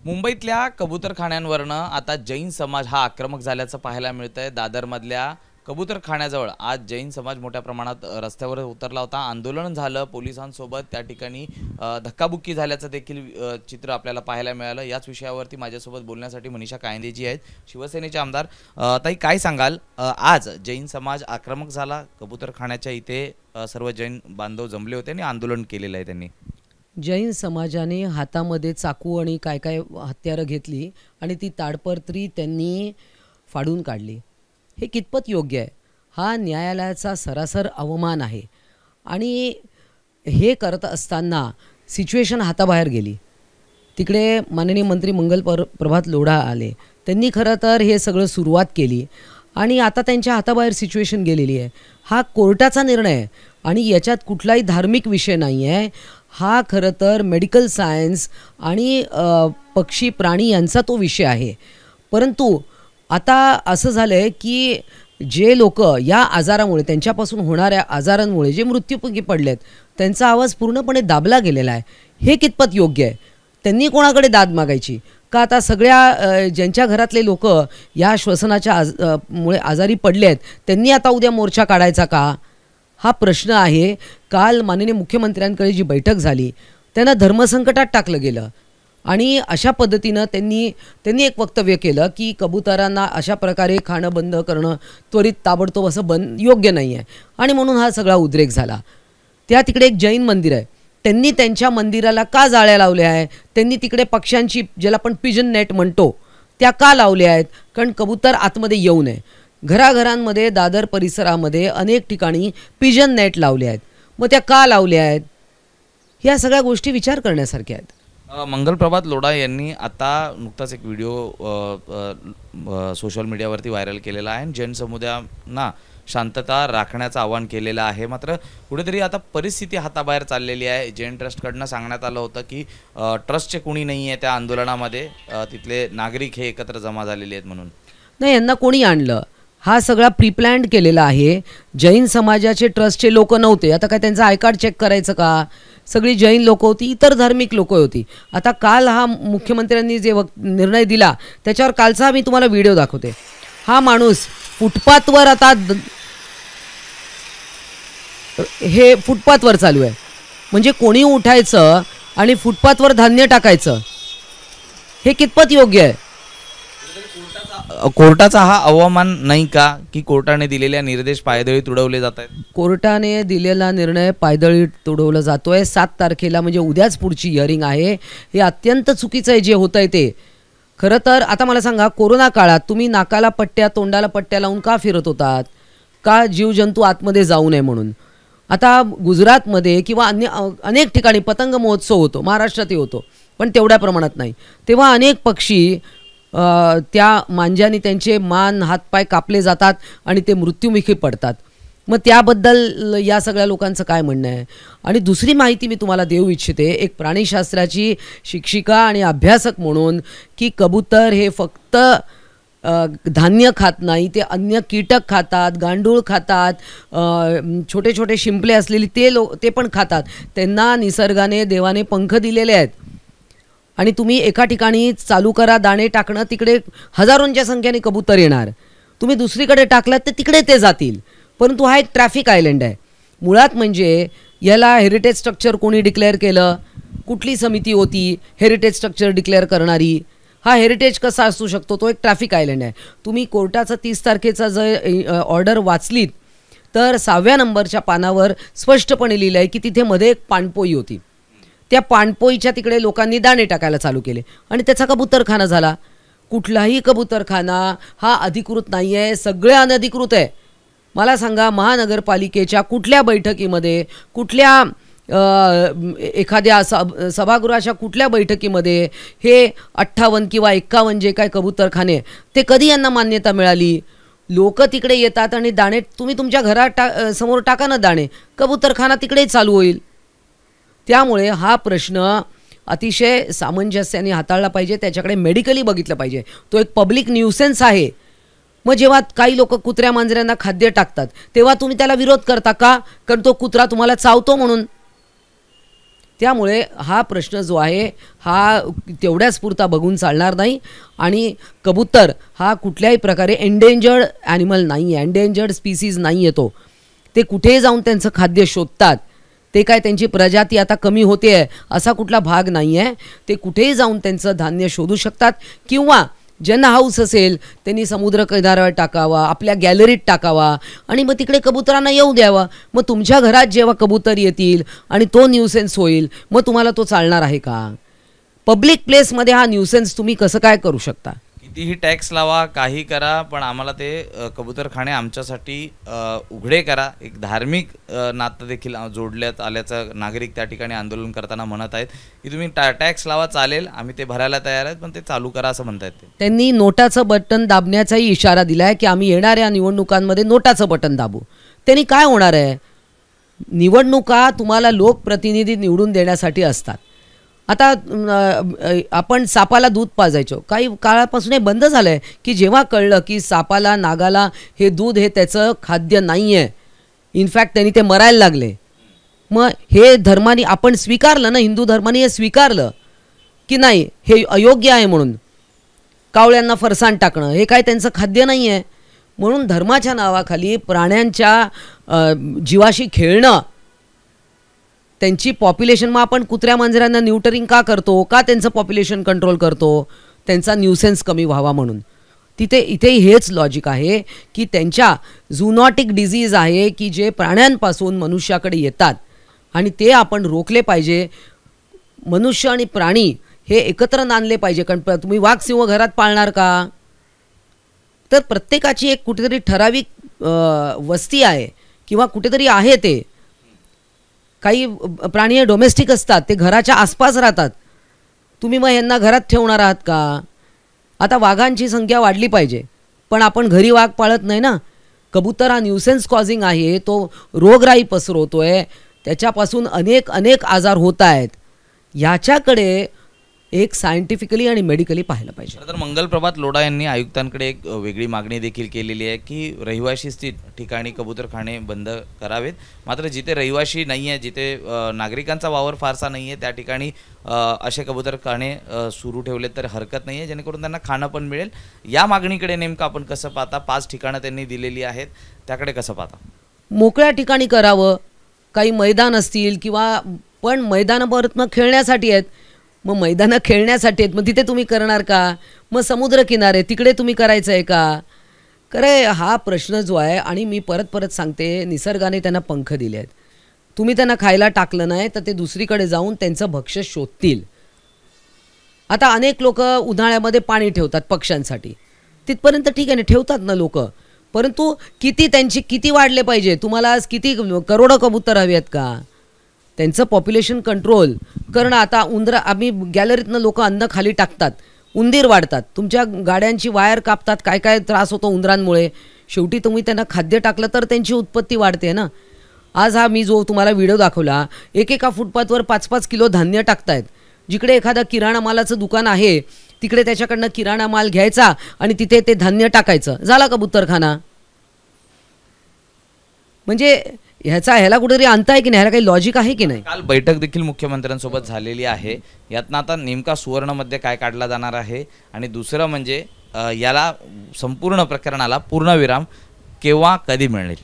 मुंबईतल्या कबूतरखान्यांवरनं आता जैन समाज हा आक्रमक झाल्याचं पाहायला मिळतंय। दादरमधल्या कबूतरखान्याजवळ आज जैन समाज मोठ्या प्रमाणात रस्त्यावर उतरला होता। आंदोलन झालं, पोलिसांसोबत त्या ठिकाणी धक्काबुक्की झाल्याचं देखील चित्र आपल्याला पाहायला मिळालं। याच विषयावरती माझ्यासोबत बोलण्यासाठी मनीषा कायंदे जी आहेत, शिवसेनेचे आमदार। ताई, काय सांगाल? आज जैन समाज आक्रमक झाला, कबूतरखान्याच्या इथे सर्व जैन बांधव जमले होते आणि आंदोलन केलेलं आहे त्यांनी। जैन समाजाने हातामध्ये चाकू आणि काय काय हत्यारं घेतली आणि ती ताडपत्री त्यांनी फाडून काढली। हे कितपत योग्य आहे? हा न्यायालयाचा सरासर अवमान आहे। आणि हे करत असताना सिच्युएशन हाताबाहेर गेली। तिकडे माननीय मंत्री मंगल प्रभात लोढा आले, त्यांनी खरं तर हे सगळं सुरुवात केली आणि आता त्यांच्या हाताबाहेर सिच्युएशन गेलेली आहे। हा कोर्टाचा निर्णय आहे आणि याच्यात कुठलाही धार्मिक विषय नाही आहे। हा खरं तर मेडिकल सायन्स आणि पक्षी प्राणी यांचा तो विषय आहे। परंतु आता असं झालं आहे की जे लोक या आजारामुळे, त्यांच्यापासून होणाऱ्या आजारांमुळे जे मृत्युमुखी पडलेत, त्यांचा आवाज पूर्णपणे दाबला गेलेला आहे। हे कितपत योग्य आहे? त्यांनी कोणाकडे दाद मागायची का? आता सगळ्या ज्यांच्या घरातले लोक या श्वसनाच्या मुळे आजारी पडले आहेत, त्यांनी आता उद्या मोर्चा काढायचा का? हा प्रश्न आहे। काल माननीय मुख्यमंत्र्यांकडे जी बैठक झाली, त्यांना धर्मसंकटात टाकलं गेलं आणि अशा पद्धतीनं त्यांनी एक वक्तव्य केलं की कबुतरांना अशा प्रकारे खाणं बंद करणं त्वरित ताबडतोब असं योग्य नाही आहे आणि म्हणून हा सगळा उद्रेक झाला। त्या तिकडे एक जैन मंदिर आहे, त्यांनी त्यांच्या मंदिराला का जाळ्या लावल्या आहे? त्यांनी तिकडे पक्ष्यांची, ज्याला आपण पिजन नेट म्हणतो, त्या का लावल्या आहेत? कारण कबूतर आतमध्ये येऊ नये। घराघरांमध्ये, दादर परिसरामध्ये अनेक ठिकाणी पिजन नेट लावले आहेत, मग त्या का लावल्या आहेत? ह्या सगळ्या गोष्टी विचार करण्यासारख्या आहेत। मंगल प्रभात लोढा यांनी आता नुकताच एक व्हिडिओ सोशल मीडियावरती व्हायरल केलेला आहे। जैन समुदायांना शांतता राखण्याचं आवाहन केलेलं आहे। मात्र कुठेतरी आता परिस्थिती हाताबाहेर चाललेली आहे। जैन ट्रस्टकडनं सांगण्यात आलं होतं की ट्रस्टचे कोणी नाही आहे त्या आंदोलनामध्ये, तिथले नागरिक हे एकत्र जमा झालेले आहेत म्हणून। नाही, यांना कोणी आणलं? हा सगळा प्रीप्लॅन्ड केलेला आहे। जैन समाजाचे ट्रस्टचे लोक नव्हते, आता काय त्यांचं आय कार्ड चेक करायचं का? सगळी जैन लोक होती, इतर धार्मिक लोक होती। आता काल हा मुख्यमंत्र्यांनी जे निर्णय दिला त्याच्यावर कालचा मी तुम्हाला व्हिडिओ दाखवते। हा माणूस फुटपाथवर, आता हे फुटपाथवर चालू आहे, म्हणजे कोणी उठायचं आणि फुटपाथवर धान्य टाकायचं, हे कितपत योग्य आहे? कोर्टाचा हा अवमान नाही का की कोर्टाने दिलेल्या निर्देश पायदळी तुडवले जात आहेत? कोर्टाने दिलेला निर्णय पायदळी तुडवला जातोय। 7 तारखेला म्हणजे उद्याच पुढची हिअरिंग आहे। हे अत्यंत चुकीचं आहे जे होत आहे ते। खरं तर आता मला सांगा, कोरोना काळात तुम्ही नाकाला पट्ट्या, तोंडाला पट्ट्या लावून का फिरत होतात? का जीवजंतू आतमध्ये जाऊ नये म्हणून। आता गुजरातमध्ये किंवा अनेक ठिकाणी पतंग महोत्सव होतो, महाराष्ट्रातही होतो, पण तेवढ्या प्रमाणात नाही। तेव्हा अनेक पक्षी त्या मांजानी त्यांचे मान हातपाय कापले जातात आणि ते मृत्युमुखी पडतात। मग त्याबद्दल या सगळ्या लोकांचं काय म्हणणं आहे? आणि दुसरी माहिती मी तुम्हाला देऊ इच्छिते, एक प्राणीशास्त्राची शिक्षिका आणि अभ्यासक म्हणून, की कबूतर हे फक्त धान्य खात नाही, ते अन्य कीटक खातात, गांडूळ खातात, छोटे छोटे शिंपले असलेली ते पण खातात। त्यांना निसर्गाने, देवाने पंख दिलेले आहेत आणि तुम्ही एका ठिकाणी चालू करा दाणे टाकणं, तिकडे हजारोंच्या संख्येने कबूतर येणार। तुम्ही दुसरीकडे टाकलात तर तिकडे ते जातील। परंतु हा एक ट्रॅफिक आयलंड आहे मुळात। म्हणजे याला हेरिटेज स्ट्रक्चर कोणी डिक्लेअर केलं? कुठली समिती होती हेरिटेज स्ट्रक्चर डिक्लेअर करणारी? हा हेरिटेज कसा असू शकतो? तो एक ट्रॅफिक आयलंड आहे। तुम्ही कोर्टाचा 30 तारखेचा जर ऑर्डर वाचलीत तर 6व्या नंबरच्या पानावर स्पष्टपणे लिहिलं आहे की तिथे मध्ये एक पाणपोई होती। त्या पाणपोईच्या तिकडे लोकांनी दाणे टाकायला चालू केले आणि त्याचा कबूतरखाना झाला। कुठलाही कबूतरखाना हा अधिकृत नाही आहे, सगळे अनधिकृत आहे। मला सांगा, महानगरपालिकेच्या कुठल्या बैठकीमध्ये, कुठल्या एखाद्या सभागृहाच्या कुठल्या बैठकीमध्ये हे 58 किंवा 51 जे काय कबूतरखाने, ते कधी यांना मान्यता मिळाली? लोक तिकडे येतात आणि दाणे तुम्ही तुमच्या घरात समोर टाका ना दाणे, कबूतरखाना तिकडेही चालू होईल। त्यामुळे हा प्रश्न अतिशय सामंजस्याने हाताळला पाहिजे, त्याच्याकडे मेडिकली बघितलं पाहिजे। तो एक पब्लिक न्यूसेन्स आहे। मग जेव्हा काही लोक कुत्र्या मांजऱ्यांना खाद्य टाकतात तेव्हा तुम्ही त्याला विरोध करता का? कारण तो कुत्रा तुम्हाला चावतो म्हणून। त्यामुळे हा प्रश्न जो आहे हा तेवढ्याच पुरता बघून चालणार नाही. आणि कबूतर हा कुठल्याही प्रकारे एंडेंजर्ड ॲनिमल नाही आहे, एंडेंजर्ड स्पीसीज नाही आहे तो. ते कुठेही जाऊन त्यांचं खाद्य शोधतात. ते काय त्यांची प्रजाती आता कमी होते आहे असा कुठला भाग नाही आहे. ते कुठेही जाऊन त्यांचं धान्य शोधू शकतात. किंवा ज्यांना हाऊस असेल त्यांनी समुद्र किनाऱ्यावर टाकावा, आपल्या गॅलरीत टाकावा आणि मग तिकडे कबुतरांना येऊ द्यावा. मग तुमच्या घरात जेव्हा कबूतर येतील आणि तो न्यूसेन्स होईल, मग तुम्हाला तो चालणार आहे का? पब्लिक प्लेसमध्ये हा न्यूसेन्स तुम्ही कसं काय करू शकता? कितीही टॅक्स लावा, काही करा, पण आम्हाला ते कबूतरखाने आमच्यासाठी उघडे करा. एक धार्मिक नातं देखील जोडण्यात आल्याचं नागरिक त्या ठिकाणी आंदोलन करताना म्हणत आहेत की तुम्ही टॅक्स लावा चालेल, आम्ही ते भरायला तयार आहेत, पण ते चालू करा असं म्हणतायत. त्यांनी नोटाचं बटन दाबण्याचाही इशारा दिला आहे की आम्ही येणाऱ्या निवडणुकांमध्ये नोटाचं बटन दाबू. त्यांनी काय होणार आहे? निवडणुका तुम्हाला लोकप्रतिनिधी निवडून देण्यासाठी असतात. आता आपण सापाला दूध पाजायचो, काही काळापासून हे बंद झालं आहे की जेव्हा कळलं की सापाला, नागाला हे दूध हे त्याचं खाद्य नाही आहे, इनफॅक्ट त्यांनी ते मरायला लागले. मग हे धर्माने आपण स्वीकारलं ना, हिंदू धर्माने हे स्वीकारलं की नाही हे अयोग्य आहे म्हणून. कावळ्यांना फरसाण टाकणं हे काय त्यांचं खाद्य नाही आहे. म्हणून धर्माच्या नावाखाली प्राण्यांच्या जीवाशी खेळणं, त्यांची पॉप्युलेशन, मग आपण कुत्र्या मांजरांना न्यूटरिंग का करतो? का त्यांचं पॉप्युलेशन कंट्रोल करतो? त्यांचा न्यूसेन्स कमी व्हावा म्हणून. इथे हेच लॉजिक आहे की त्यांच्या झूनॉटिक डिझीज आहे की जे प्राण्यांपासून मनुष्याकडे येतात आणि ते आपण रोखले पाहिजे. मनुष्य आणि प्राणी हे एकत्र नांदले पाहिजे. कारण तुम्ही वाघ सिंह घरात पाळणार का? तर प्रत्येकाची एक कुठेतरी ठराविक वस्ती आहे किंवा कुठेतरी आहे. ते काही प्राणी हे डोमेस्टिक असतात, ते घराच्या आसपास राहतात. तुम्ही मग यांना घरात ठेवणार आहात का? आता वाघांची संख्या वाढली पाहिजे, पण आपण घरी वाघ पाळत नाही ना. कबूतर हा न्यूसेन्स कॉझिंग आहे, तो रोगराई पसरवतोय, त्याच्यापासून अनेक आजार होत आहेत. याच्याकडे एक सायंटिफिकली आणि मेडिकली पाहिलं पाहिजे. तर मंगलप्रभात लोढा यांनी आयुक्तांकडे एक वेगळी मागणी देखील केलेली आहे की रहिवाशी स्थित ठिकाणी कबूतरखाने बंद करावेत. मात्र जिथे रहिवाशी नाही आहे, जिथे नागरिकांचा वावर फारसा नाही आहे, त्या ठिकाणी असे कबूतरखाने सुरू ठेवले तर हरकत नाही आहे, जेणेकरून त्यांना खाणं पण मिळेल. या मागणीकडे नेमकं आपण कसं पाहता? 5 ठिकाणं त्यांनी दिलेली आहेत, त्याकडे कसं पाहता? मोकळ्या ठिकाणी करावं, काही मैदान असतील किंवा, पण मैदानं परत मग खेळण्यासाठी आहेत. मग मैदानं खेळण्यासाठी आहेत, मग तिथे तुम्ही करणार का? मग समुद्रकिनारे तिकडे तुम्ही करायचं आहे का? खरं हा प्रश्न जो आहे, आणि मी परत सांगते, निसर्गाने त्यांना पंख दिले आहेत. तुम्ही त्यांना खायला टाकलं नाही तर ते दुसरीकडे जाऊन त्यांचं भक्ष्य शोधतील. आता अनेक लोक उन्हाळ्यामध्ये पाणी ठेवतात पक्ष्यांसाठी, तिथपर्यंत ठीक आहे ना, ठेवतात ना लोक, परंतु किती वाढले पाहिजे? तुम्हाला आज किती करोडो कबूतर हवे आहेत का? त्यांचं पॉप्युलेशन कंट्रोल करणं. आता आम्ही गॅलरीतनं लोक अन्न खाली टाकतात, उंदीर वाढतात, तुमच्या गाड्यांची वायर कापतात, काय त्रास होतो उंदरांमुळे. शेवटी तुम्ही त्यांना खाद्य टाकलं तर त्यांची उत्पत्ती वाढते ना. आज मी जो तुम्हाला व्हिडिओ दाखवला, एका फुटपाथवर 5-5 किलो धान्य टाकतायत. जिकडे एखादा किराणा मालाचं दुकान आहे तिकडे त्याच्याकडनं किराणा माल घ्यायचा आणि तिथे ते धान्य टाकायचं. झाला कबूतरखाना. म्हणजे ह्याला कुठेतरी अंत आहे की नाही? ह्याला काही लॉजिक आहे की नाही? काल बैठक देखील मुख्यमंत्र्यांसोबत झालेली आहे. यातनं आता नेमका सुवर्णमध्ये काय काढला जाणार आहे, आणि दुसरं म्हणजे याला संपूर्ण प्रकरणाला पूर्णविराम केव्हा, कधी मिळेल?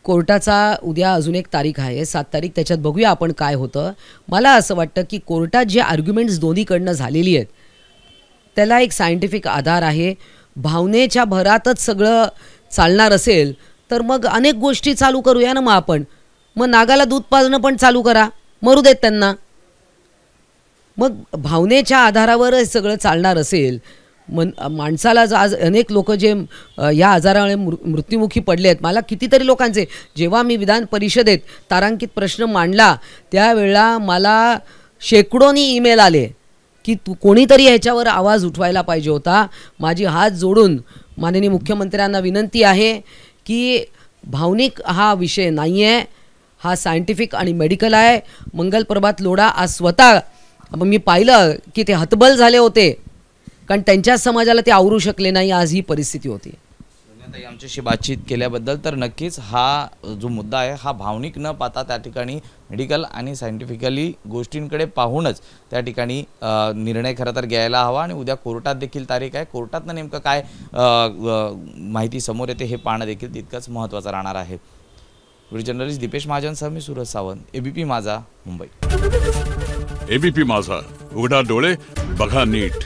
कोर्टाचा उद्या अजून एक तारीख आहे, 7 तारीख. त्याच्यात बघूया आपण काय होतं. मला असं वाटतं की कोर्टात जे आर्ग्युमेंट्स दोन्हीकडनं झालेली आहेत त्याला एक सायंटिफिक आधार आहे. भावनेच्या भरातच सगळं चालणार असेल तर मग अनेक गोष्टी चालू करूया ना. मग नागाला दूध पाजणं पण चालू करा, मरू देत त्यांना. मग भावनेच्या आधारावर सगळं चालणार असेल, माणसाला आज अनेक लोक जे या आजारामुळे मृत्युमुखी पडले आहेत. मला कितीतरी लोकांचे, जेव्हा मी विधान परिषदेत तारांकित प्रश्न मांडला त्यावेळेला मला शेकडोनी ईमेल आले की कोणीतरी ह्याच्यावर आवाज उठवायला पाहिजे होता. माझी हात जोडून माननीय मुख्यमंत्र्यांना विनंती आहे की भावनिक हा विषय नाही आहे, हा सायंटिफिक आणि मेडिकल आहे. मंगलप्रभात लोढा आज स्वतः मी पाहिलं की ते हतबल झाले होते, कारण त्यांच्या समाजाला ते आवरू शकले नाही. आज ही परिस्थिती होती. आता आमच्याशी बातचीत केल्याबद्दल. तर नक्कीच हा जो मुद्दा आहे हा भावनिक न पाहता त्या ठिकाणी मेडिकल आणि सायंटिफिकली गोष्टींकडे पाहूनच त्या ठिकाणी निर्णय खरं तर घ्यायला हवा. आणि उद्या कोर्टात देखील तारीख आहे, कोर्टातनं नेमकं काय माहिती समोर येते हे पाहणं देखील तितकंच महत्त्वाचं राहणार आहे. व्हिडिओ जर्नलिस्ट दीपेश महाजनसह मी सूरज सावंत, एबीपी माझा, मुंबई. एबीपी माझा, उघडा डोळे बघा नीट.